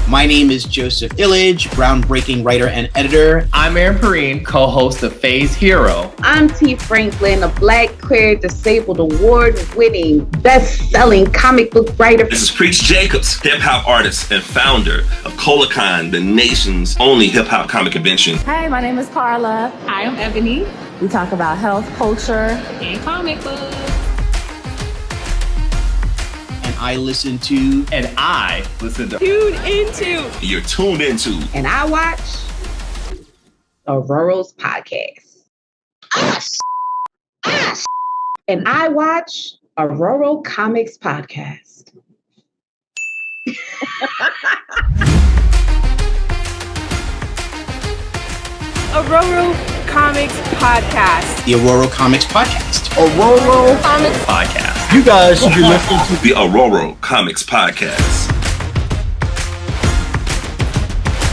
My name is Joseph Illidge, groundbreaking writer and editor. I'm Aaron Perrine, co-host of Phase Hero. I'm T. Franklin, a Black, queer, disabled, award-winning, best-selling comic book writer. This is Preach Jacobs, hip-hop artist and founder of Colacon, the nation's only hip-hop comic convention. Hi, my name is Carla. Hi, I'm Ebony. We talk about health, culture, and comic books. I listen to. And I listen to. Tune into. You're tuned into. And I watch Aurora's podcast. And I watch Aurora Comics podcast. Aurora Comics podcast. The Aurora Comics podcast. Aurora Comics podcast. You guys should be listening to the Aurora Comics podcast.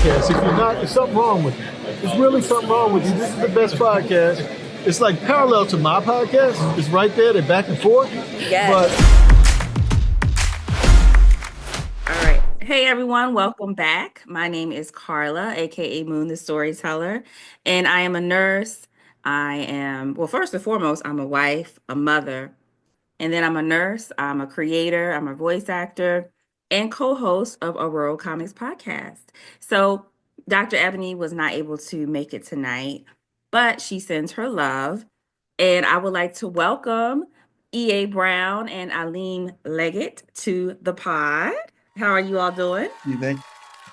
Yes, if you're not, there's something wrong with you. There's really something wrong with you. This is the best podcast. It's like parallel to my podcast. It's right there. They're back and forth. Yes. All right. Hey, everyone. Welcome back. My name is Carla, a.k.a. Moon the Storyteller, and I am a nurse. First and foremost, I'm a wife, a mother, and then I'm a nurse. I'm a creator. I'm a voice actor and co-host of Aurora Comics podcast. So Dr. Ebony was not able to make it tonight, but she sends her love. And I would like to welcome E.A. Brown and Eileen Leggett to the pod. How are you all doing?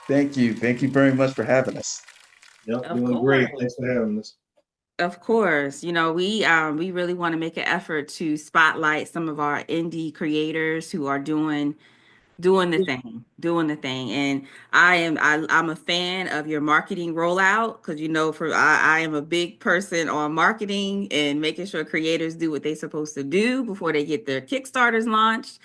Thank you. Thank you very much for having us. Yep, doing great. Thanks for having us. Of course. You know, we really want to make an effort to spotlight some of our indie creators who are doing the thing. And I'm a fan of your marketing rollout because, you know, I am a big person on marketing and making sure creators do what they're supposed to do before they get their Kickstarters launched.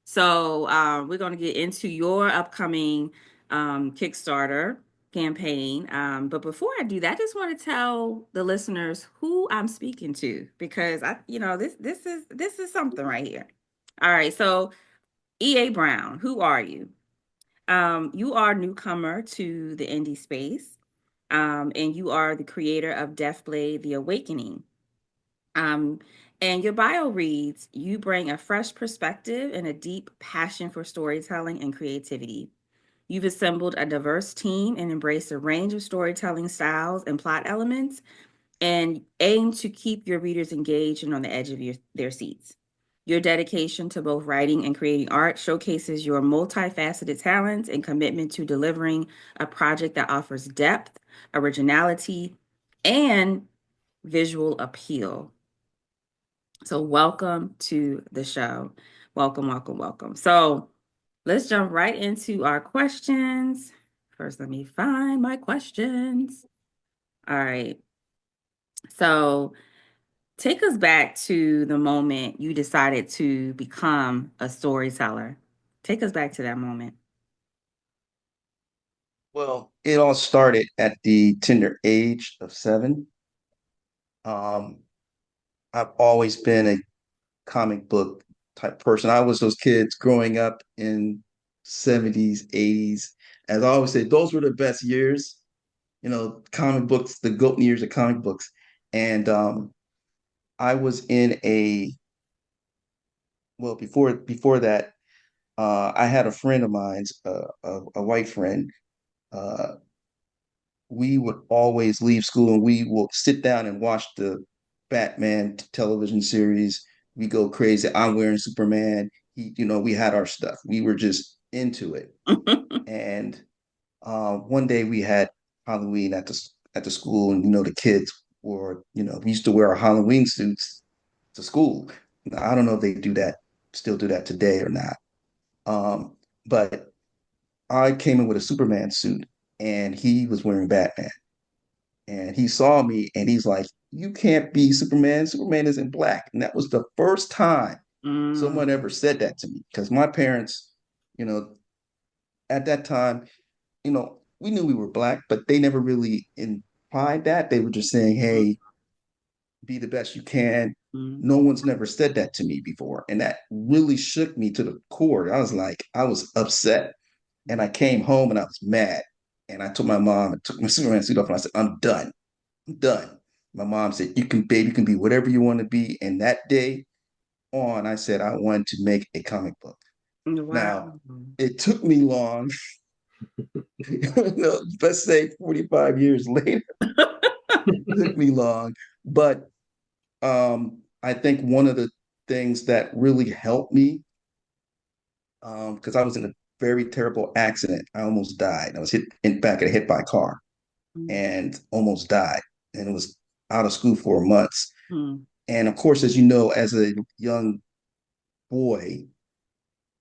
So we're going to get into your upcoming Kickstarter campaign. But before I do that, I just want to tell the listeners who I'm speaking to, because this is something right here. All right. So E.A. Brown, who are you? You are a newcomer to the indie space, and you are the creator of Deathblade, The Awakening. And your bio reads, you bring a fresh perspective and a deep passion for storytelling and creativity. You've assembled a diverse team and embraced a range of storytelling styles and plot elements, and aim to keep your readers engaged and on the edge of their seats. Your dedication to both writing and creating art showcases your multifaceted talents and commitment to delivering a project that offers depth, originality, and visual appeal. So welcome to the show. Welcome. So let's jump right into our questions. First, let me find my questions. All right. So take us back to the moment you decided to become a storyteller. Take us back to that moment. Well, it all started at the tender age of 7. I've always been a comic book type person. I was those kids growing up in 70s, 80s. As I always say, those were the best years, comic books, the golden years of comic books. And I was in before that, I had a friend of mine, a white friend. We would always leave school and we will sit down and watch the Batman television series. We go crazy. I'm wearing Superman. We had our stuff. We were just into it. And one day we had Halloween at the school, and the kids were, we used to wear our Halloween suits to school. Now, I don't know if they still do that today or not. But I came in with a Superman suit, and he was wearing Batman. And he saw me, and he's like, "You can't be Superman. Superman isn't black." And that was the first time someone ever said that to me, because my parents, at that time, we knew we were black, but they never really implied that. They were just saying, "Hey, be the best you can." No one's never said that to me before. And that really shook me to the core. I was upset. And I came home and I was mad. And I told my mom, I took my Superman suit off and I said, I'm done. I'm done. My mom said, you can, babe, you can be whatever you want to be. And that day on, I said, I wanted to make a comic book. Now, Wow. it took me long, let's say 45 years later, it took me long. But I think one of the things that really helped me, because I was in a very terrible accident. I almost died. I was hit by a car and almost died. And it was out of school for months. Mm-hmm. And of course, as you know, as a young boy,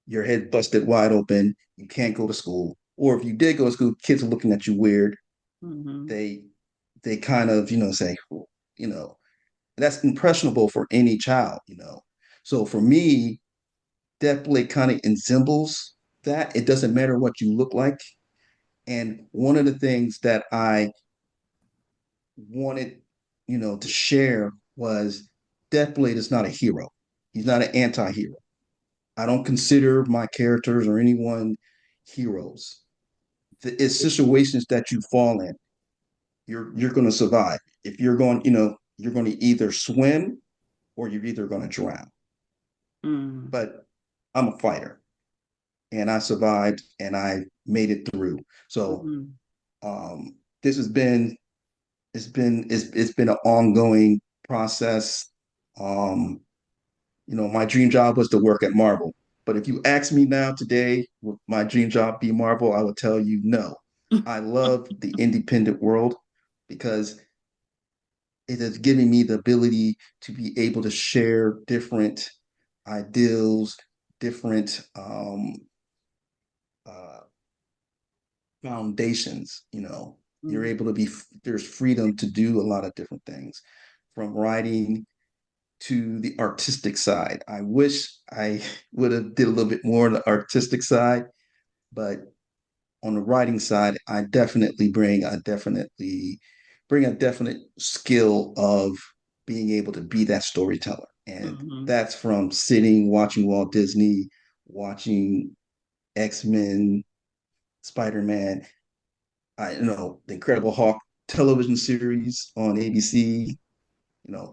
your head busted wide open. You can't go to school. Or if you did go to school, kids are looking at you weird. Mm-hmm. They kind of, say, you know, that's impressionable for any child. So for me, Deathblade kind of ensembles that. It doesn't matter what you look like. And one of the things that I wanted, to share was Deathblade is not a hero. He's not an anti-hero. I don't consider my characters or anyone heroes. It's situations that you fall in. You're going to survive. If you're going, you're going to either swim or you're either going to drown. Mm-hmm. But I'm a fighter, and I survived, and I made it through. So this has been it's been an ongoing process. My dream job was to work at Marvel. But if you ask me now today, would my dream job be Marvel? I would tell you no. I love the independent world because it has given me the ability to be able to share different ideals, different uh, foundations. You're able to there's freedom to do a lot of different things, from writing to the artistic side. I wish I would have did a little bit more on the artistic side, but on the writing side, I definitely bring a definite skill of being able to be that storyteller. And that's from sitting, watching Walt Disney, watching X-Men, Spider-Man, the Incredible Hulk television series on ABC.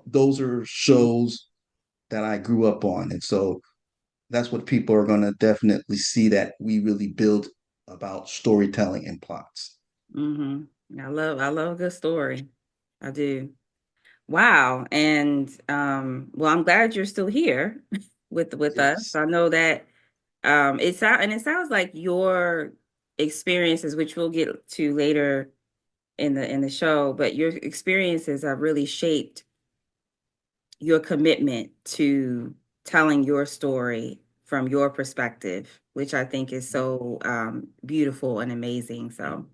Those are shows that I grew up on. And so that's what people are going to definitely see, that we really build about storytelling and plots. I love a good story. I do. Wow. And well, I'm glad you're still here with us. Yes. I know that it sounds like your experiences, which we'll get to later in the show, but your experiences have really shaped your commitment to telling your story from your perspective, which I think is so beautiful and amazing. So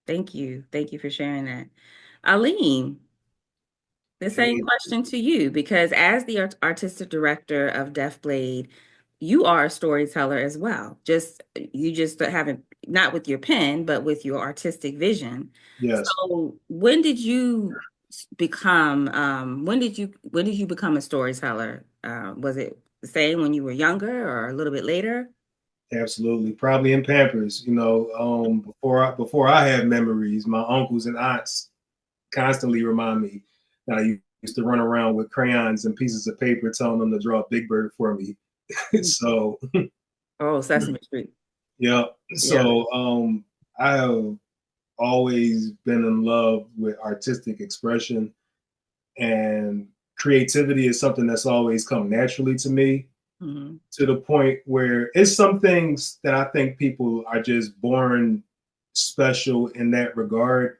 thank you. Thank you for sharing that. Aline, the same question to you, because as the artistic director of Deathblade, you are a storyteller as well. You just haven't, not with your pen, but with your artistic vision. Yes. So when did you become a storyteller? Was it the same when you were younger or a little bit later? Absolutely, probably in Pampers. Before I had memories, my uncles and aunts constantly remind me that I used to run around with crayons and pieces of paper, telling them to draw a Big Bird for me. So, Sesame Street. yeah. So, I have always been in love with artistic expression, and creativity is something that's always come naturally to me. To the point where it's some things that I think people are just born special in that regard.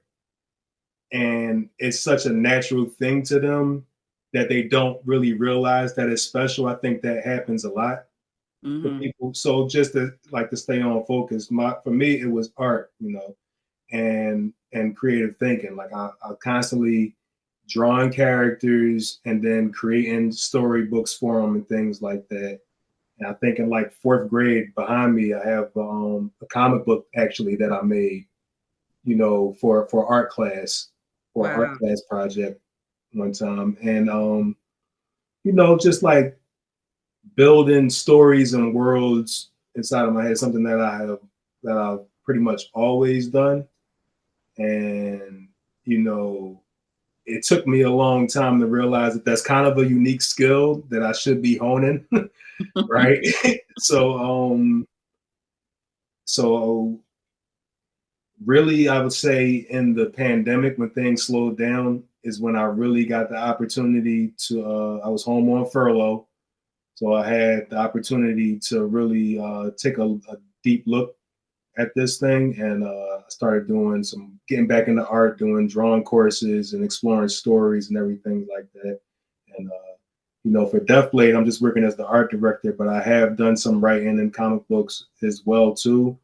And it's such a natural thing to them that they don't really realize that it's special. I think that happens a lot for people. So just to stay on focus, for me, it was art, and creative thinking. Like I constantly drawing characters and then creating storybooks for them and things like that. And I think in fourth grade, behind me, I have a comic book actually that I made, for art class, for an art class project one time. And, just building stories and worlds inside of my head, something that I have that I've pretty much always done. And, you know, it took me a long time to realize that that's kind of a unique skill that I should be honing, right? So really, I would say in the pandemic, when things slowed down, is when I really got the opportunity to, I was home on furlough. So I had the opportunity to really take a deep look at this thing, and started getting back into art, doing drawing courses and exploring stories and everything like that. And you know, for Deathblade, I'm just working as the art director, but I have done some writing in comic books as well too.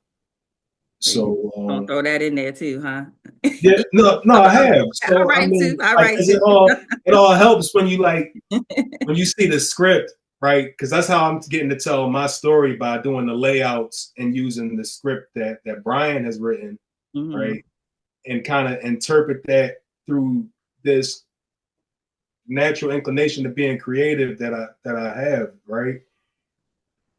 So don't throw that in there too, huh? Yeah, no, I have. So I write too. I write too. It all helps when you when you see the script, right? Because that's how I'm getting to tell my story, by doing the layouts and using the script that Brian has written, right? And kind of interpret that through this natural inclination to being creative that I have, right?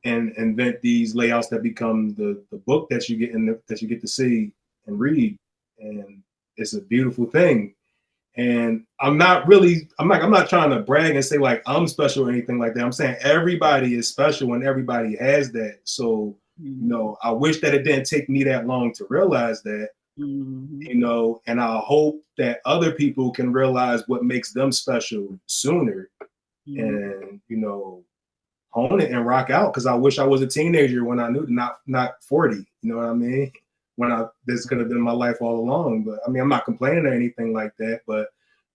And invent these layouts that become the book that you get to see and read. And it's a beautiful thing. And I'm not trying to brag and say like I'm special or anything like that. I'm saying everybody is special and everybody has that. So, you know, I wish that it didn't take me that long to realize that, you know, and I hope that other people can realize what makes them special sooner, and, you know, hone it and rock out. Cause I wish I was a teenager when I knew, not 40, you know what I mean? This could have been my life all along. But I mean, I'm not complaining or anything like that, but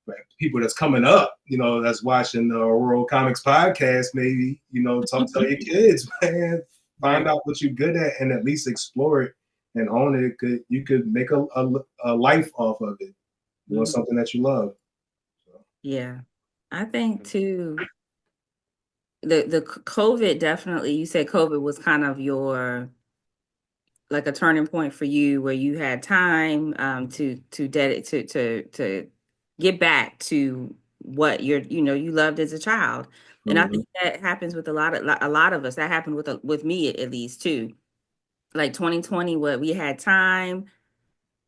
like people that's coming up, you know, that's watching the World Comics podcast, maybe, you know, tell your kids, man, find out what you're good at and at least explore it and own it. You could make a life off of it, doing something that you love. So. Yeah, I think too, the COVID, definitely, you said COVID was kind of your, like, a turning point for you, where you had time to get back to what you loved as a child. And I think that happens with a lot of us. That happened with me at least too. Like 2020, what we had time,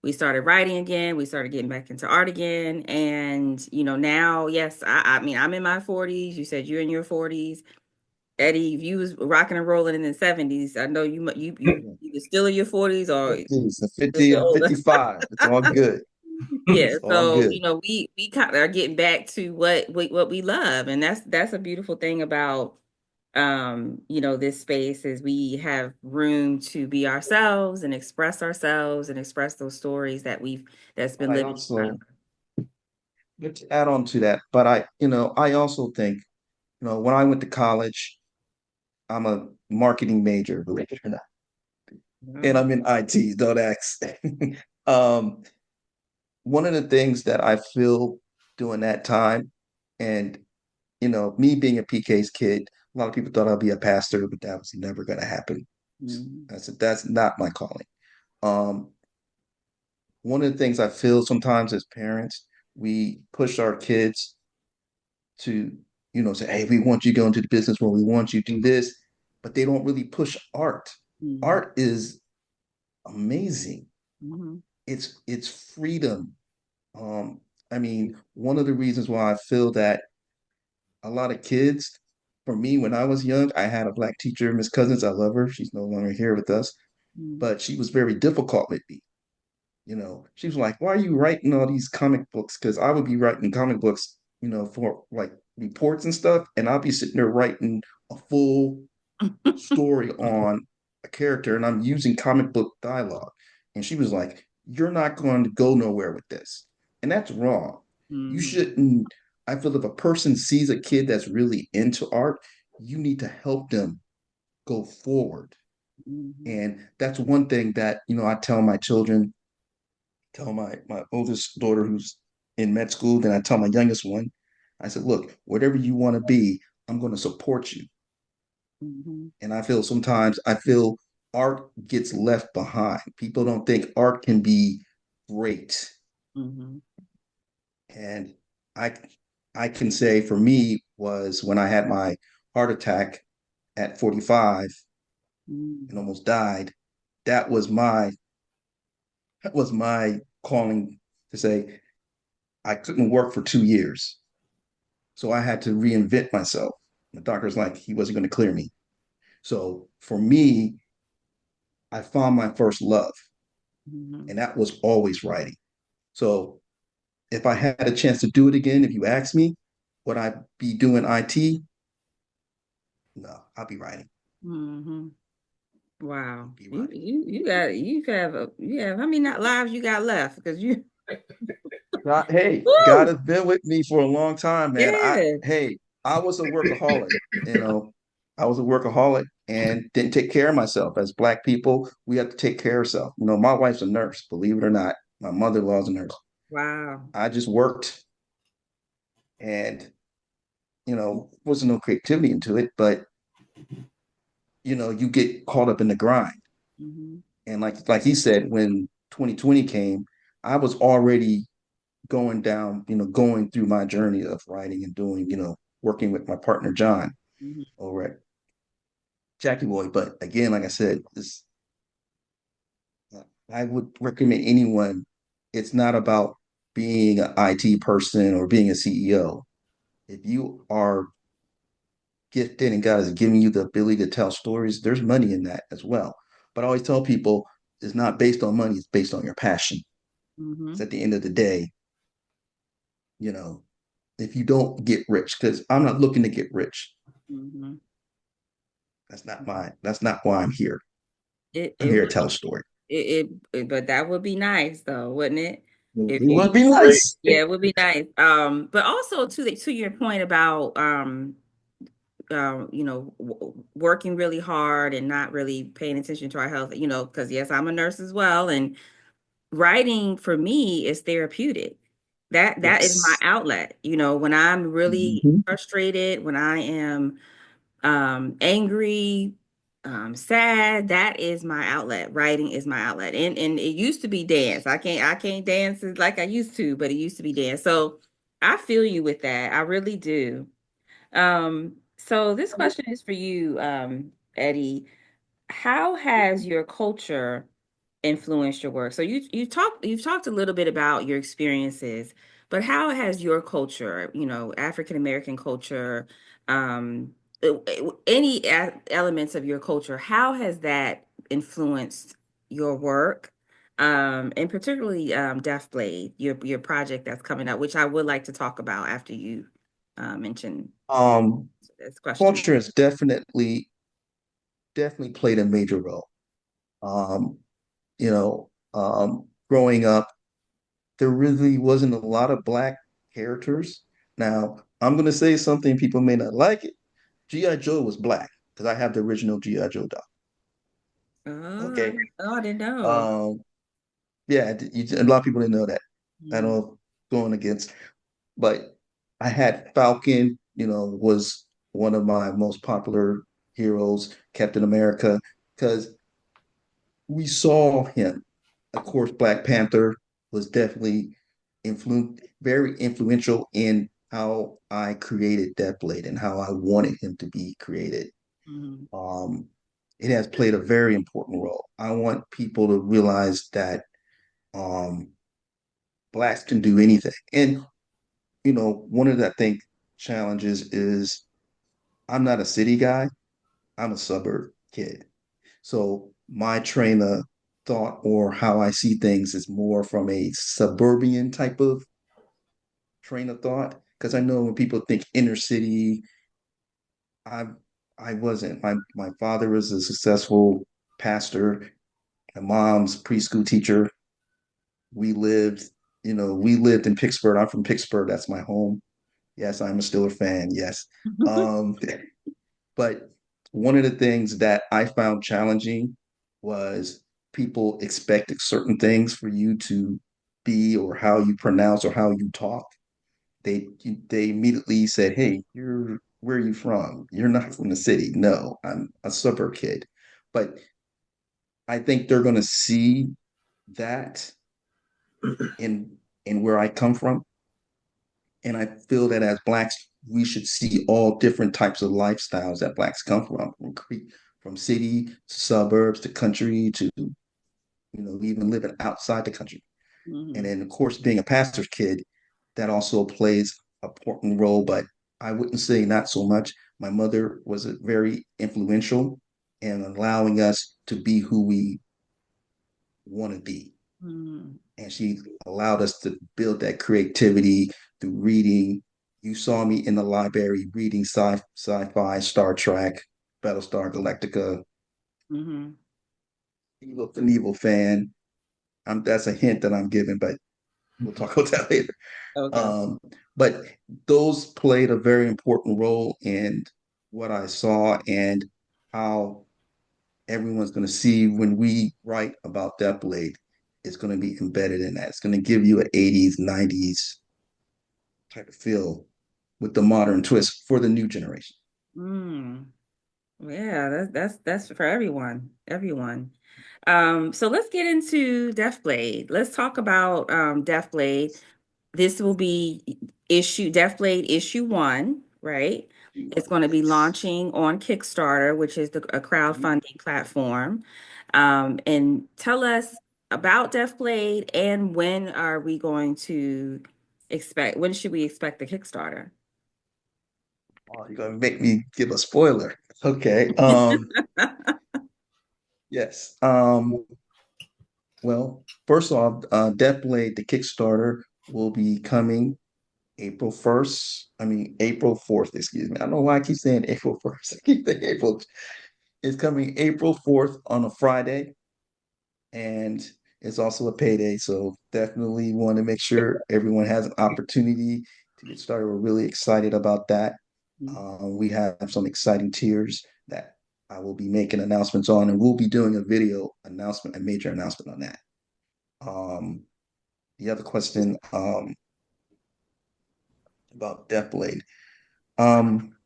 we started writing again, we started getting back into art again. And now, yes, I mean, I'm in my 40s. You said you're in your 40s. Eddie, if you was rocking and rolling in the 70s, I know you either still in your 40s or 50 and 55. It's all good. Yeah, It's all so good. we kind of are getting back to what we love, and that's a beautiful thing about this space, is we have room to be ourselves and express those stories that's been living. Also, let's add on to that. But I also think, when I went to college, I'm a marketing major, believe it or not. And I'm in IT, don't ask. One of the things that I feel during that time, and me being a PK's kid, a lot of people thought I'd be a pastor, but that was never going to happen. I said, that's not my calling. One of the things I feel sometimes as parents, we push our kids to, say, hey, we want you to go into the business world, we want you to do this, but they don't really push art. Art is amazing. It's freedom. I mean, one of the reasons why I feel that a lot of kids, for me, when I was young, I had a Black teacher, Miss Cousins. I love her. She's no longer here with us, but she was very difficult with me. She was like, why are you writing all these comic books? Because I would be writing comic books, for like reports and stuff, and I'll be sitting there writing a full story on a character, and I'm using comic book dialogue. And she was like, you're not going to go nowhere with this. And that's wrong. You shouldn't. I feel if a person sees a kid that's really into art, you need to help them go forward. And that's one thing that, I tell my children, tell my oldest daughter who's in med school, then I tell my youngest one, I said, look, whatever you want to be, I'm going to support you. And I feel art gets left behind. People don't think art can be great. And I can say for me was when I had my heart attack at 45 and almost died, that was my calling to say I couldn't work for 2 years. So I had to reinvent myself. The doctor's like, he wasn't going to clear me. So for me, I found my first love, Mhm. and that was always writing. So if I had a chance to do it again, if you ask me, would I be doing IT? No, I'll be writing. Mhm. Wow. Be You writing. you you got you have how many not lives you got left? Because you Hey, God Woo! has been with me for a long time, man. Yeah. I was a workaholic, you know. I was a workaholic and didn't take care of myself. As Black people, we have to take care of ourselves. You know, my wife's a nurse, believe it or not. My mother-in-law's a nurse. Wow. I just worked and, wasn't no creativity into it, but you get caught up in the grind. Mhm. And like he said, when 2020 came, I was already going through my journey of writing and doing, working with my partner John Mhm. over at Jackie Boy. But again, like I said, I would recommend anyone. It's not about being an IT person or being a CEO. If you are gifted and God is giving you the ability to tell stories, there's money in that as well. But I always tell people it's not based on money, it's based on your passion. Because Mhm. at the end of the day, you know, if you don't get rich, because I'm not looking to get rich. Mhm. That's not why I'm here. It I'm it here to would tell a story. but that would be nice though, wouldn't it? If It you would be nice. Yeah, it would be nice. But also to your point about working really hard and not really paying attention to our health, because yes, I'm a nurse as well, and writing for me is therapeutic. That is my Yes. outlet. When I'm really Mhm. frustrated, when I am angry, sad, that is my outlet. Writing is my outlet. And it used to be dance. I can't dance like I used to, but it used to be dance. So I feel you with that. I really do. So this question is for you, Eddie. How has your culture influenced your work? So you've talked a little bit about your experiences, but how has your culture, African American culture, any elements of your culture, how has that influenced your work? And particularly Deathblade, your project that's coming up, which I would like to talk about after you mention Um, this question. Culture has definitely played a major role. Um, Growing up, there really wasn't a lot of Black characters. Now, I'm gonna say something people may not like it. G.I. Joe was Black because I have the original G.I. Joe doll. Oh, Okay. I didn't know. Um, yeah, a lot of people didn't know that. I Mhm. know going against, but I had Falcon, was one of my most popular heroes, Captain America, because we saw him. Of course, Black Panther was definitely very influential in how I created Deathblade and how I wanted him to be created. Mhm. Um, it has played a very important role. I want people to realize that um, Blacks can do anything. And, one of the, I think, challenges is I'm not a city guy, I'm a suburb kid. So my train of thought or how I see things is more from a suburban type of train of thought. Because I know when people think inner city, I I wasn't. My father was a successful pastor. My mom's preschool teacher. We lived, we lived in Pittsburgh. I'm from Pittsburgh. That's my home. Yes, I'm a Steeler fan. Yes. Um, but one of the things that I found challenging was people expected certain things for you to be or how you pronounce or how you talk. They immediately said, "Hey, where are you from? You're not from the city." No, I'm a suburb kid. But I think they're going to see that in where I come from. And I feel that as Blacks, we should see all different types of lifestyles that Blacks come from from city to suburbs to country to, even living outside the country. And Mhm. then, of course, being a pastor's kid, that also plays an important role, but I wouldn't say not so much. My mother was a very influential in allowing us to be who we want to be. Mhm. And she allowed us to build that creativity through reading. You saw me in the library reading sci-fi, Star Trek, Battlestar Galactica. Mhm. Evil an evil fan. That's a hint that I'm giving, but we'll talk about that later. Okay. Um, but those played a very important role in what I saw and how everyone's going to see when we write about Deathblade. It's going to be embedded in that. It's going to give you an 80s, 90s type of feel with the modern twist for the new generation. Mm. Yeah, that's for everyone. Everyone. So let's get into Deathblade. Let's talk about Deathblade. This will be Deathblade issue 1, right? It's going to be launching on Kickstarter, which is a crowdfunding platform. And tell us about Deathblade and when should we expect the Kickstarter? Oh, you're gonna make me give a spoiler. Okay. Yes. Well, first off, Deathblade, the Kickstarter will be coming April 1st. I mean, April 4th, excuse me. I don't know why I keep saying April 1st. I keep thinking April. It's coming April 4th on a Friday, and it's also a payday. So definitely want to make sure everyone has an opportunity to get started. We're really excited about that. We have some exciting tiers that I will be making announcements on, and we'll be doing a video announcement, a major announcement on that. Um, the other question about Deathblade. Um,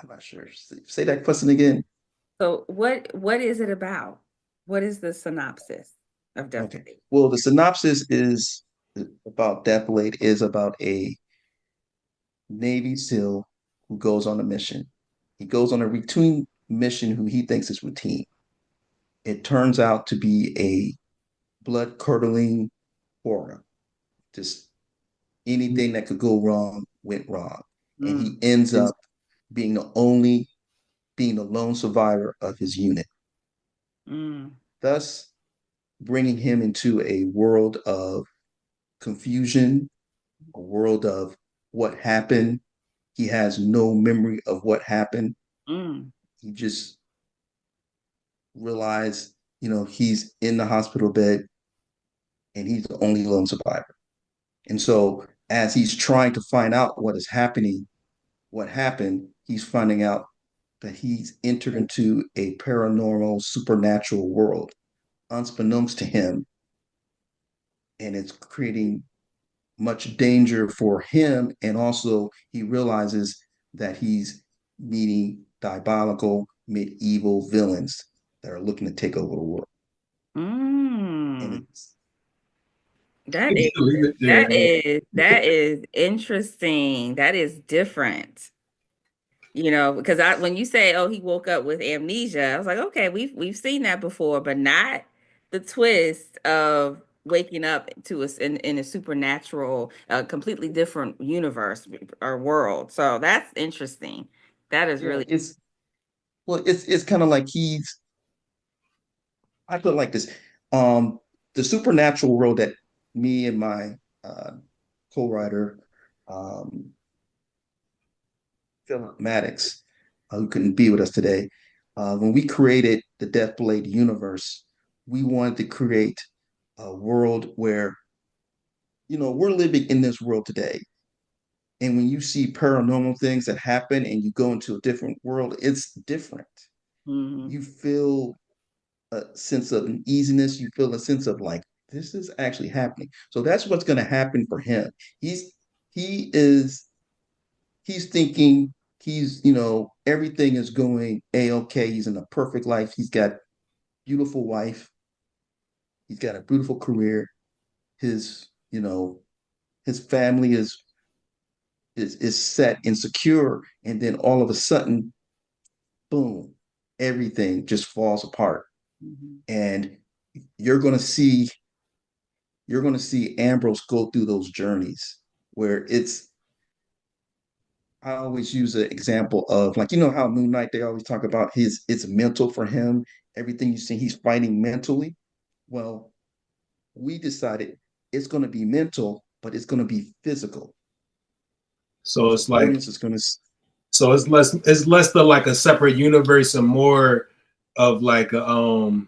I'm not sure. Say that question again. So what is it about? What is the synopsis of Okay. Deathblade? Well, the synopsis is about Deathblade is about a Navy SEAL who goes on a mission. He goes on a routine mission who he thinks is routine. It turns out to be a blood curdling horror. Just anything that could go wrong went wrong. And he Mm, ends up being being the lone survivor of his unit, mm, thus bringing him into a world of confusion, a world of what happened. He has no memory of what happened. mm, He just realized, he's in the hospital bed and he's the only lone survivor. And so as he's trying to find out what is happening, what happened, he's finding out that he's entered into a paranormal, supernatural world, unbeknownst to him. And it's creating much danger for him. And also, he realizes that he's meeting diabolical medieval villains that are looking to take over the world. And mm. I That think is you can leave it there. that is interesting. That is different. Because when you say, "Oh, he woke up with amnesia," I was like, "Okay, we've seen that before, but not the twist of waking up to us in a supernatural, completely different universe or world." So that's interesting. That is yeah, really. it's kind of like I put it like this. Um, the supernatural world that me and my co-writer, um, Philip Maddox, who couldn't be with us today, when we created the Deathblade universe, we wanted to create a world where, we're living in this world today. And when you see paranormal things that happen and you go into a different world, it's different. Mhm. You feel a sense of uneasiness. You feel a sense of like, this is actually happening. So that's what's going to happen for him. He's, he is he's thinking everything is going a-okay. He's in a perfect life. He's got beautiful wife. He's got a beautiful career. His, his family is is set and secure, and then all of a sudden, boom, everything just falls apart. And you're going to see Ambrose go through those journeys where I always use an example of, like, you know how Moon Knight, they always talk about it's mental for him. Everything you see, he's fighting mentally. Well, we decided it's going to be mental, but it's going to be physical. So it's like, is going to. so it's less the like a separate universe and more of like the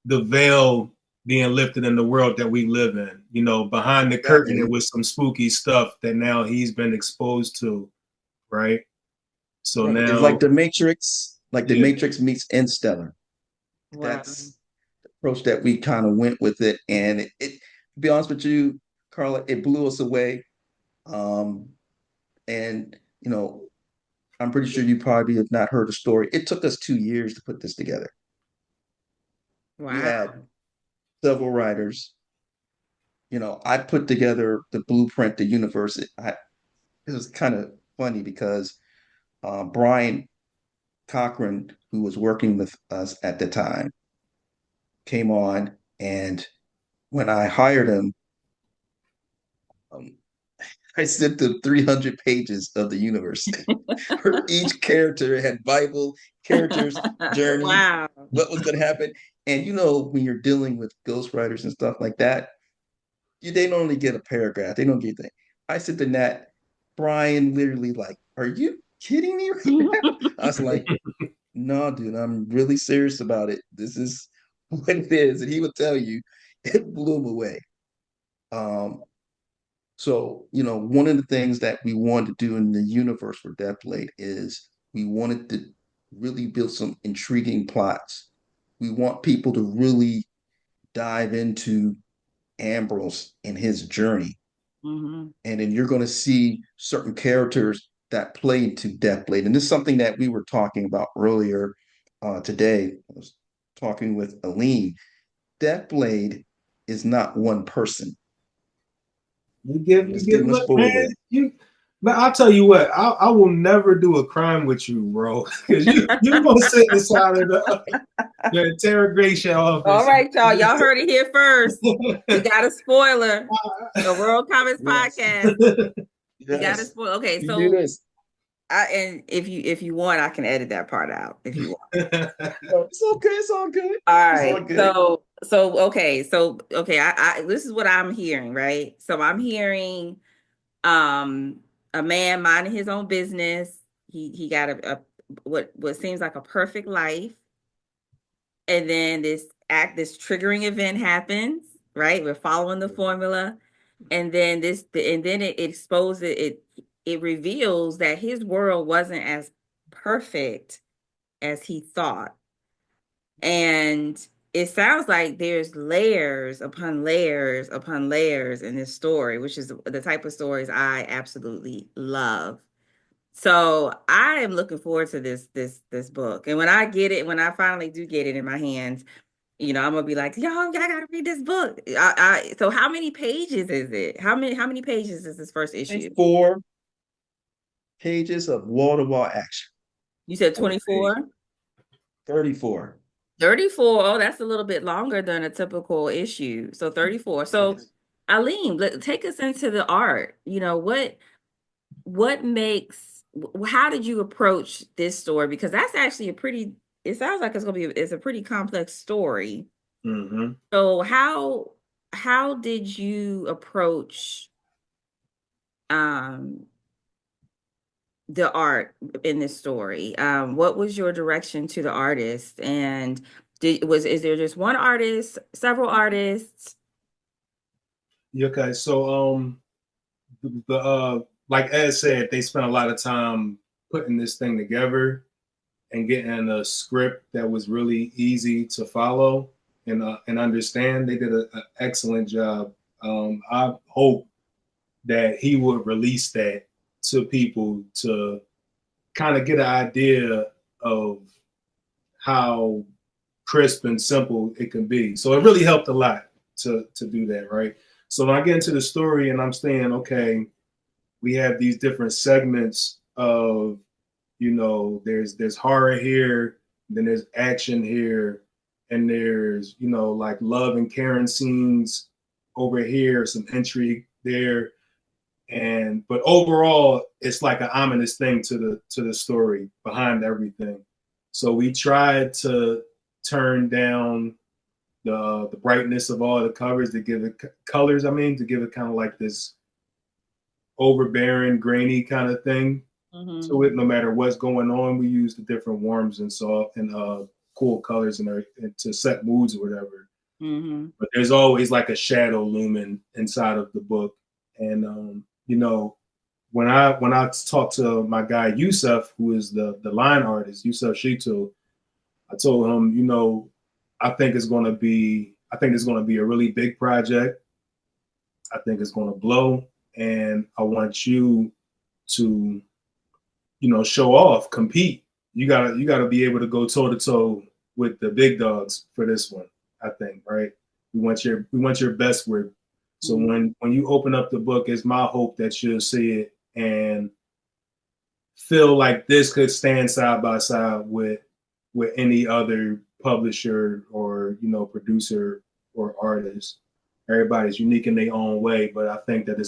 veil being lifted in the world that we live in. You know, behind the curtain, it was some spooky stuff that now he's been exposed to, right? So now it's like the Matrix, the Matrix meets Interstellar. Wow. That's the approach that we kind of went with it, and to be honest with you, Carla, it blew us away. And you know, I'm pretty sure you probably have not heard the story. It took us 2 years to put this together. Wow. We had several writers. You know, I put together the blueprint, the universe. It was kind of funny because Brian Cochran, who was working with us at the time, came on, and when I hired him, I sent them 300 pages of the universe. For each character had Bible, characters, journey, Wow. what was going to happen. And you know, when you're dealing with ghostwriters and stuff like that, they don't only get a paragraph. They don't get that. I sent to Nat, Brian literally like, are you kidding me right now? I was like, no, dude, I'm really serious about it. This is what it is. And he would tell you, it blew him away. So, you know, one of the things that we wanted to do in the universe for Deathblade is we wanted to really build some intriguing plots. We want people to really dive into Ambrose and his journey. And then you're going to see certain characters that play into Deathblade. And this is something that we were talking about earlier today. I was talking with Aline. Deathblade is not one person. Look, man, but I'll tell you what, I will never do a crime with you, bro. Because you're gonna sit inside of the interrogation office. All right, y'all. Y'all heard it here first. We got a spoiler. The World Comics Podcast. You got a spoiler. Okay, so and if you want, I can edit that part out if you want. It's okay. It's all good. All right. So I this is what I'm hearing, right? So I'm hearing a man minding his own business. He got a what seems like a perfect life. And then this triggering event happens, right? We're following the formula. And then it exposes it reveals that his world wasn't as perfect as he thought. And it sounds like there's layers upon layers upon layers in this story, which is the type of stories I absolutely love. So I am looking forward to this book. And when I finally do get it in my hands, you know, I'm gonna be like, y'all gotta read this book. So how many pages is it? How many pages is this first issue? 4 pages of wall-to-wall action. You said 24? 34. 34. Oh, that's a little bit longer than a typical issue. So 34. So Aline, take us into the art. You know, how did you approach this story? Because that's actually it sounds like it's a pretty complex story. So how did you approach the art in this story? What was your direction to the artist? And is there just one artist, several artists? Okay, so like Ed said, they spent a lot of time putting this thing together and getting a script that was really easy to follow and understand. They did an excellent job. I hope that he would release that to people to kind of get an idea of how crisp and simple it can be. So it really helped a lot to do that, right? So when I get into the story and I'm saying, okay, we have these different segments of, you know, there's horror here, then there's action here, and there's, you know, like love and caring scenes over here, some intrigue there. And but overall, it's like an ominous thing to the story behind everything. So we tried to turn down the brightness of all the covers to give it colors. I mean, to give it kind of like this overbearing, grainy kind of thing to it. No matter what's going on, we use the different warms and soft and cool colors and to set moods or whatever. But there's always like a shadow looming inside of the book. And you know, when I talked to my guy Yusuf, who is the line artist, Yusuf Shitu, I told him, you know, I think it's gonna be a really big project. I think it's gonna blow, and I want you to, you know, show off, compete. You gotta be able to go toe to toe with the big dogs for this one. I think, right? We want your best work. So when you open up the book, it's my hope that you'll see it and feel like this could stand side by side with any other publisher or, you know, producer or artist. Everybody's unique in their own way, but I think that I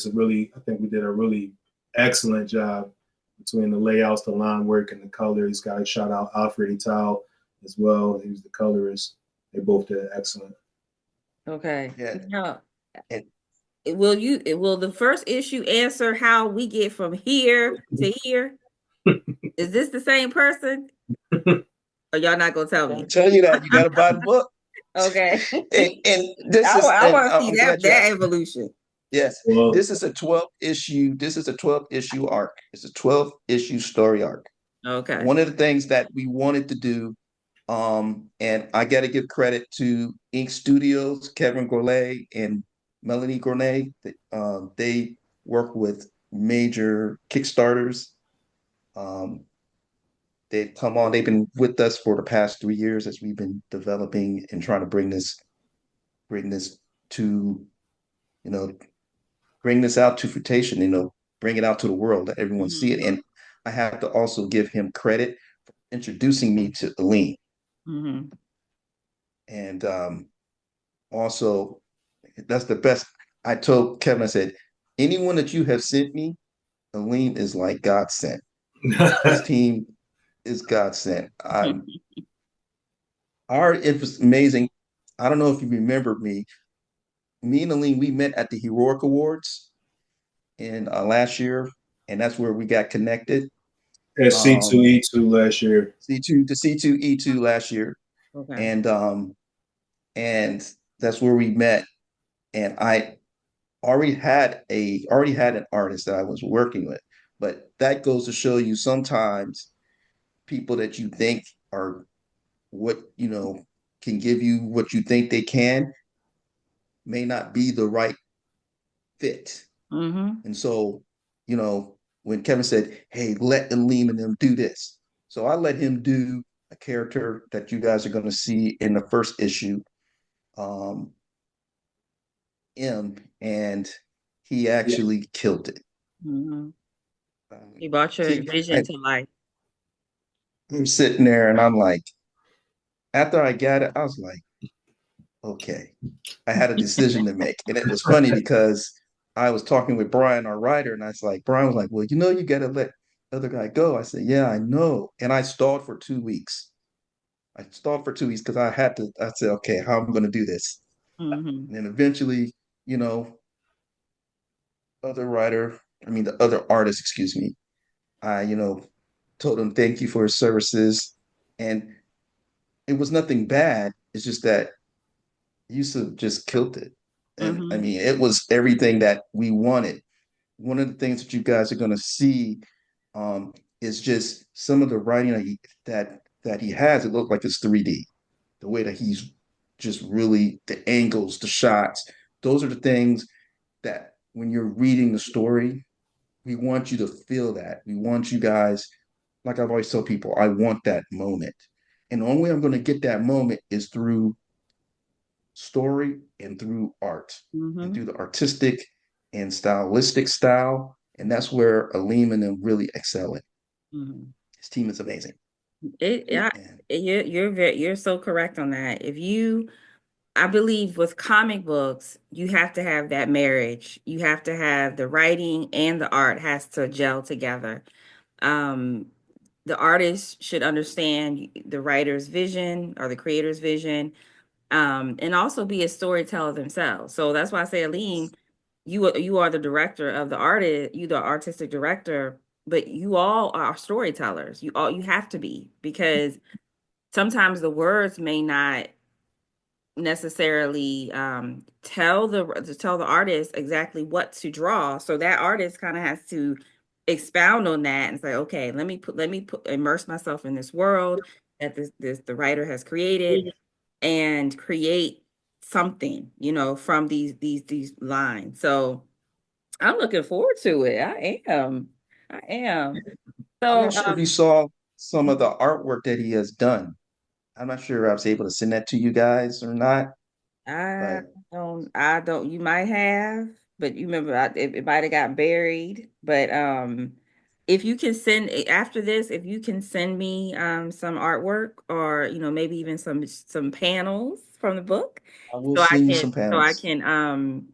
think we did a really excellent job between the layouts, the line work, and the colors. Got to shout out Alfred Ital as well. He was the colorist. They both did excellent. Okay. Yeah. Now, will the first issue answer how we get from here to here? Is this the same person? Or y'all not gonna tell me? I'll tell you that you got to buy the book. Okay. And this I want to I'm see glad that evolution. Yes, Well, this is a 12 issue. This is a 12 issue arc. It's a 12 issue story arc. Okay. One of the things that we wanted to do, and I got to give credit to Ink Studios, Kevin Gourlay and Melanie Gournay. They work with major Kickstarters. They've come on. They've been with us for the past 3 years as we've been developing and trying to bring this to, you know, bring this out to fruition, you know, bring it out to the world, let everyone see it. And I have to also give him credit for introducing me to Aline. And also, that's the best. I told Kevin, I said, anyone that you have sent me, Aline is like God sent. This team is God sent. It was amazing. I don't know if you remember me. Me and Aline, we met at the Heroic Awards in last year, and that's where we got connected. at C2E2 last year. C2E2 last year. Okay. And that's where we met. And I already had an artist that I was working with. But that goes to show you sometimes people that you think are what, you know, can give you what you think they can may not be the right fit. And so, you know, when Kevin said, hey, let Aleem and them do this. So I let him do a character that you guys are going to see in the first issue, M, and he actually killed it. He brought your vision to life. I'm sitting there and I'm like, after I got it, I was like, okay, I had a decision to make. And it was funny because I was talking with Brian, our writer, and I was like, Brian was like, well, you know, you got to let the other guy go. I said, yeah, I know. And I stalled for 2 weeks. Because I said, okay, how am I going to do this? And then eventually, you know, the other artist, excuse me, I, you know, told him thank you for his services. And it was nothing bad. It's just that Yusuf just killed it. And I mean, it was everything that we wanted. One of the things that you guys are going to see is just some of the writing that he has. It looks like it's 3D. The way that he's just really, the angles, the shots, those are the things that when you're reading the story, we want you to feel that. We want you guys, like I've always told people, I want that moment. And the only way I'm going to get that moment is through story and through art, and through the artistic and stylistic style And that's where Aleem and them really excel in. Mhm. His team is amazing. You're so correct on that. I believe with comic books, you have to have that marriage. You have to have the writing and the art has to gel together. Um, the artist should understand the writer's vision or the creator's vision, and also be a storyteller themselves. So that's why I say, Aline, you are the director of the artist, you the artistic director, but you all are storytellers. You have to be, because sometimes the words may not necessarily tell the artist exactly what to draw. So that artist kind of has to expound on that and say, okay, let me immerse myself in this world that this the writer has created, and create something, from these lines. So I'm looking forward to it. I am. I'm So not sure if you saw some of the artwork that he has done. I'm not sure I was able to send that to you guys or not, I but I don't, you might have, but you remember, it might have got buried. But if you can send after this, if you can send me some artwork, or maybe even some panels from the book, I will so I send you can some so I panels. can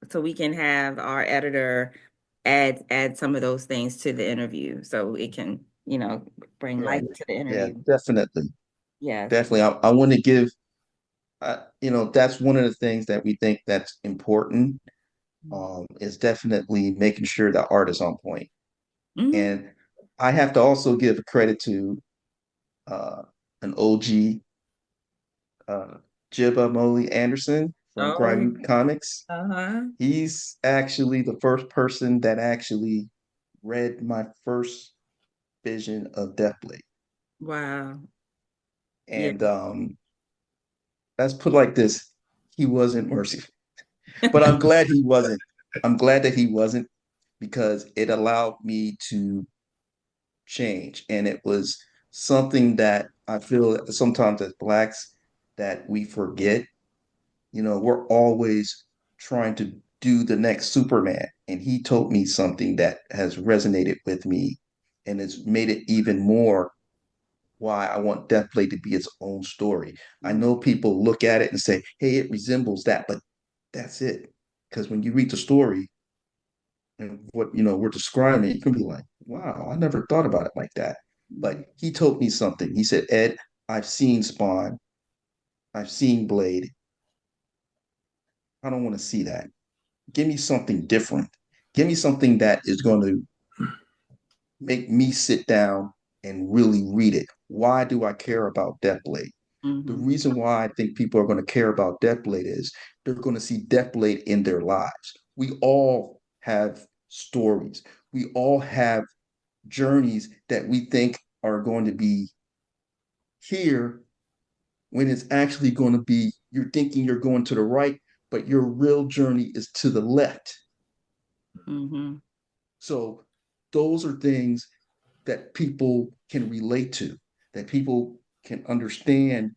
so we can have our editor add some of those things to the interview, so it can, bring Yeah, light to the yeah, interview. definitely. Yes. Definitely. I want to give, that's one of the things that we think that's important, is definitely making sure the art is on point. Mhm. And I have to also give credit to uh, an OG, uh, Jibba Molly Anderson from Oh, yeah. Grimy Comics. Uh-huh. He's actually the first person that actually read my first vision of Deathblade. Wow. Yeah. And let's put it like this, he wasn't merciful. But I'm glad he wasn't. I'm glad that he wasn't, because it allowed me to change. And it was something that I feel that sometimes as Blacks that we forget. We're always trying to do the next Superman. And he told me something that has resonated with me and has made it even more why I want Deathblade to be its own story. I know people look at it and say, hey, it resembles that, but that's it. Because when you read the story and what we're describing, you can be like, wow, I never thought about it like that. But he told me something. He said, Ed, I've seen Spawn, I've seen Blade. I don't want to see that. Give me something different. Give me something that is going to make me sit down and really read it. Why do I care about Deathblade? The Mm-hmm. reason why I think people are going to care about Deathblade is they're going to see Deathblade in their lives. We all have stories. We all have journeys that we think are going to be here, when it's actually going to be, you're thinking you're going to the right, but your real journey is to the left. Mm-hmm. So those are things that people can relate to, that people can understand.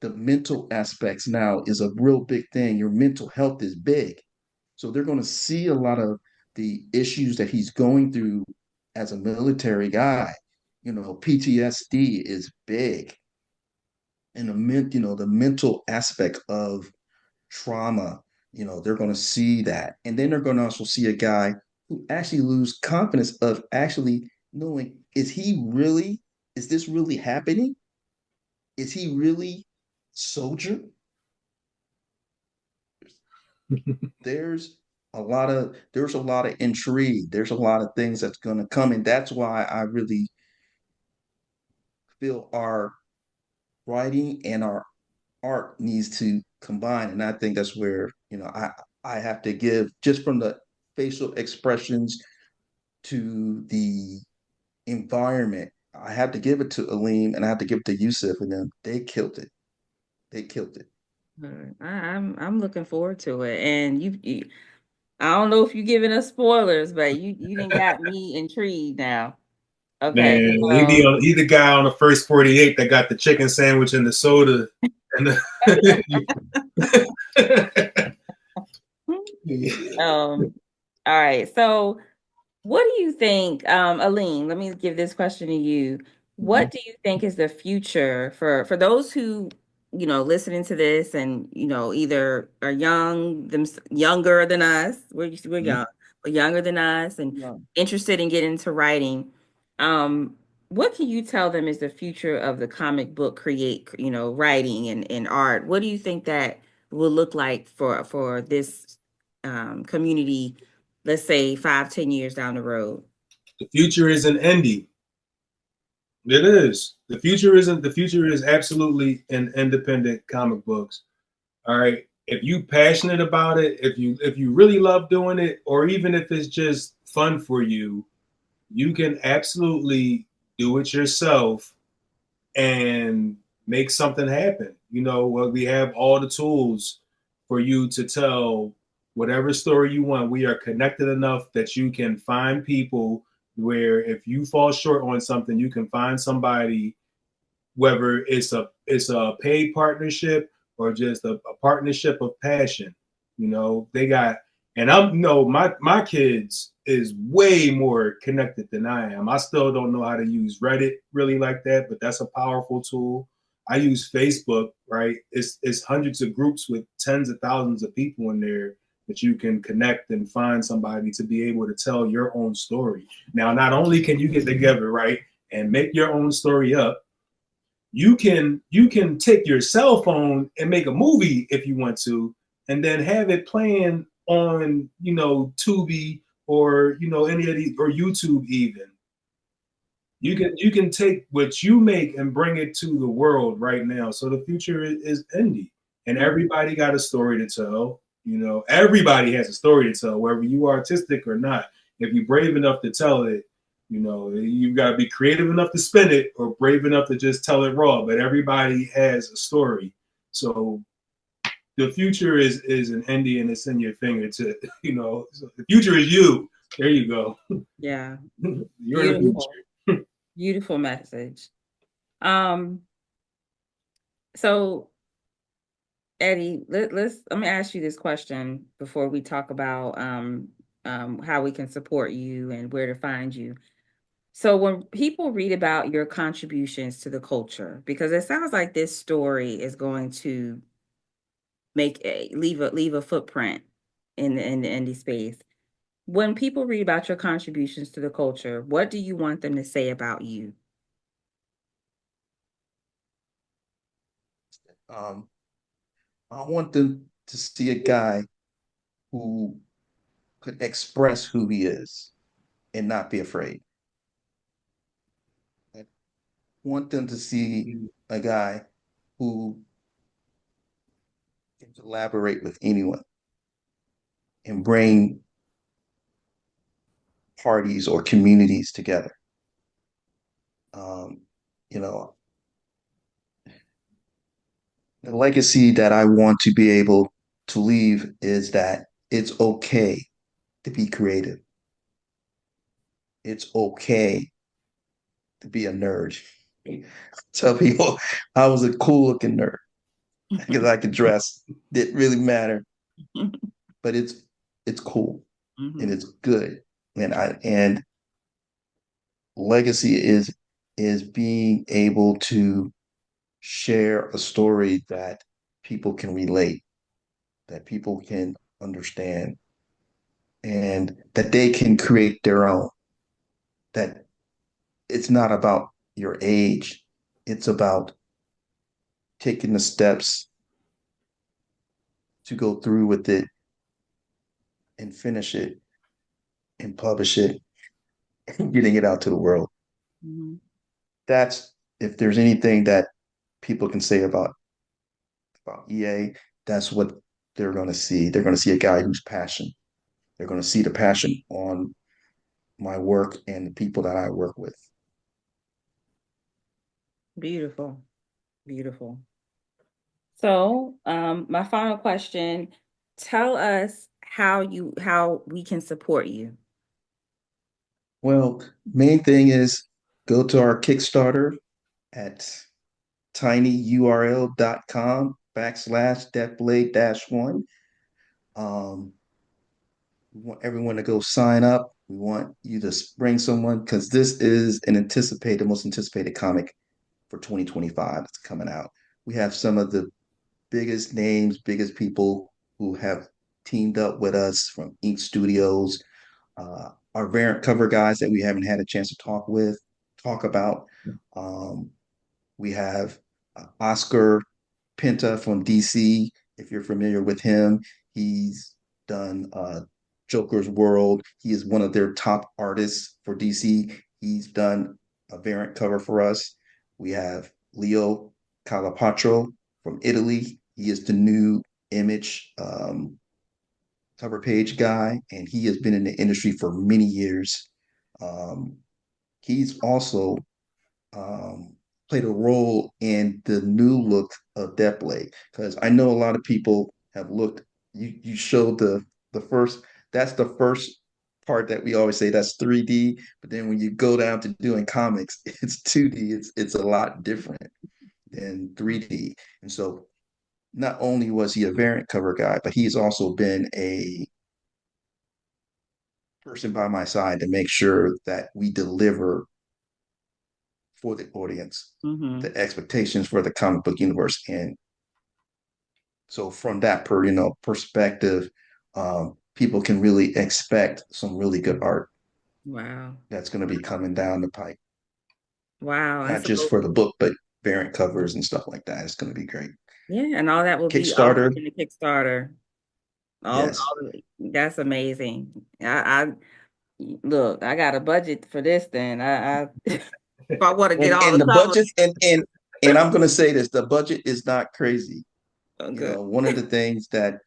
The mental aspects now is a real big thing. Your mental health is big. So they're going to see a lot of the issues that he's going through as a military guy. PTSD is big. And the mental aspect of trauma, they're going to see that. And then they're going to also see a guy who actually lose confidence of actually knowing, is this really happening? Is he really soldier? There's there's a lot of intrigue. There's a lot of things that's going to come. And that's why I really feel our writing and our art needs to combine. And I think that's where, I have to give, just from the facial expressions to the environment, I have to give it to Aleem and I have to give it to Yusuf, and them. They killed it. They killed it. I'm looking forward to it. And I don't know if you're giving us spoilers, but you didn't got me intrigued now. Okay. Man, So he the guy on the first 48 that got the chicken sandwich and the soda and the um All right. So what do you think, Aline, let me give this question to you. What do you think is the future for those who, listening to this and, either are younger than us, we're Mhm. young, but younger than us and Yeah. interested in getting into writing. What can you tell them is the future of the comic book writing and art? What do you think that will look like for this community, let's say 5, 10 years down the road? The future is an indie. It is. The future isn't. The future is absolutely in independent comic books. All right. If you passionate about it, if you really love doing it, or even if it's just fun for you, you can absolutely do it yourself and make something happen. Well, we have all the tools for you to tell whatever story you want. We are connected enough that you can find people where if you fall short on something, you can find somebody, whether it's a paid partnership or just a partnership of passion. They got, and I'm no my kids is way more connected than I am. I still don't know how to use Reddit really like that, but that's a powerful tool. I use Facebook, right? It's hundreds of groups with tens of thousands of people in there that you can connect and find somebody to be able to tell your own story. Now, not only can you get together, right, and make your own story up, you can take your cell phone and make a movie if you want to, and then have it playing on Tubi or any of these, or YouTube even. You can take what you make and bring it to the world right now. So the future is indie, and everybody got a story to tell. Everybody has a story to tell, whether you are artistic or not. If you're brave enough to tell it, you've got to be creative enough to spin it or brave enough to just tell it raw. But everybody has a story. So the future is an indie, and it's in your fingertip. So the future is you. There you go. Yeah. You're in the Beautiful. future. Beautiful message. Um, so Eddie, let me ask you this question before we talk about how we can support you and where to find you. So when people read about your contributions to the culture, because it sounds like this story is going to leave a footprint in the indie space. When people read about your contributions to the culture, what do you want them to say about you? Um, I want them to see a guy who could express who he is and not be afraid. I want them to see a guy who can collaborate with anyone and bring parties or communities together. Um, you know, the legacy that I want to be able to leave is that it's okay to be creative. It's okay to be a nerd. Tell people I was a cool looking nerd because I could dress. Didn't really matter, but it's cool and it's good. And legacy is being able to share a story that people can relate, that people can understand, and that they can create their own. That it's not about your age, it's about taking the steps to go through with it and finish it and publish it and getting it out to the world. Mhm. That's if there's anything that people can say about EA, that's what they're going to see. They're going to see a guy who's passionate. They're going to see the passion on my work and the people that I work with. Beautiful. Beautiful. So, my final question, tell us how we can support you. Well, main thing is go to our Kickstarter at tinyurl.com /deathblade -1. Um, We want everyone to go sign up. We want you to bring someone because this is the most anticipated comic for 2025 that's coming out. We have some of the biggest names, biggest people who have teamed up with us from Ink Studios, our variant cover guys that we haven't had a chance to talk about. Um, we have Oscar Penta from DC. If you're familiar with him, he's done Joker's World. He is one of their top artists for DC. He's done a variant cover for us. We have Leo Calapatro from Italy. He is the new Image cover page guy, and he has been in the industry for many years. He's also um, played a role in the new look of Deathblade because I know a lot of people have looked. You showed the first. That's the first part that we always say that's 3D, but then when you go down to doing comics, it's 2D. It's a lot different than 3D, and so not only was he a variant cover guy, but he's also been a person by my side to make sure that we deliver for the audience, the expectations for the comic book universe. And so from that perspective, people can really expect some really good art. Wow. That's going to be coming down the pipe. Wow. Not just for the book, but variant covers and stuff like that. It's going to be great. Yeah, and all that will Kickstarter. be in the Kickstarter. Yes. That's amazing. I look, I got a budget for this then. I if I want to get all and the budget and I'm going to say this, the budget is not crazy. good. One of the things that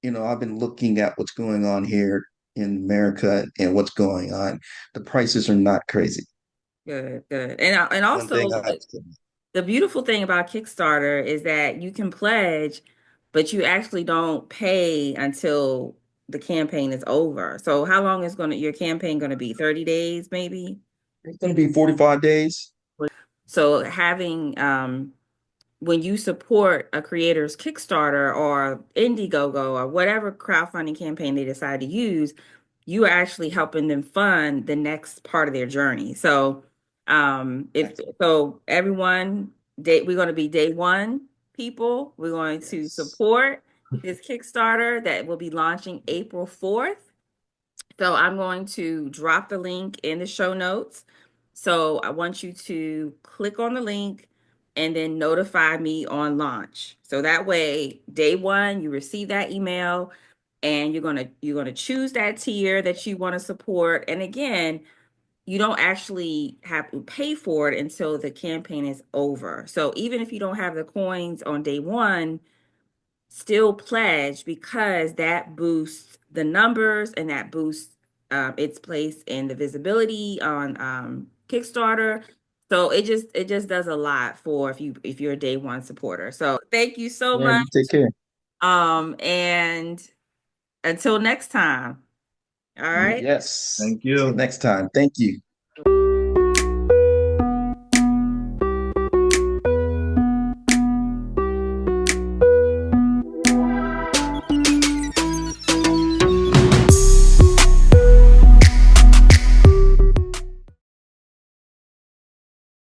I've been looking at what's going on here in America and what's going on. The prices are not crazy. Good. And also the beautiful thing about Kickstarter is that you can pledge, but you actually don't pay until the campaign is over. So how long is your campaign going to be? 30 days, maybe? It's going to be 45 days. So having when you support a creator's Kickstarter or Indiegogo or whatever crowdfunding campaign they decide to use, you are actually helping them fund the next part of their journey. So everyone, we're going to be day one people. We're going to support this Kickstarter that will be launching April 4th. So I'm going to drop the link in the show notes. So I want you to click on the link and then notify me on launch. So that way, day one, you receive that email and you're gonna choose that tier that you want to support. And again, you don't actually have to pay for it until the campaign is over. So even if you don't have the coins on day one, still pledge because that boosts the numbers and that boosts its place in the visibility on Kickstarter. So it just does a lot for if you're a day one supporter. So thank you so much. Take care. And until next time. All right. Yes. Thank you. Until next time. Thank you.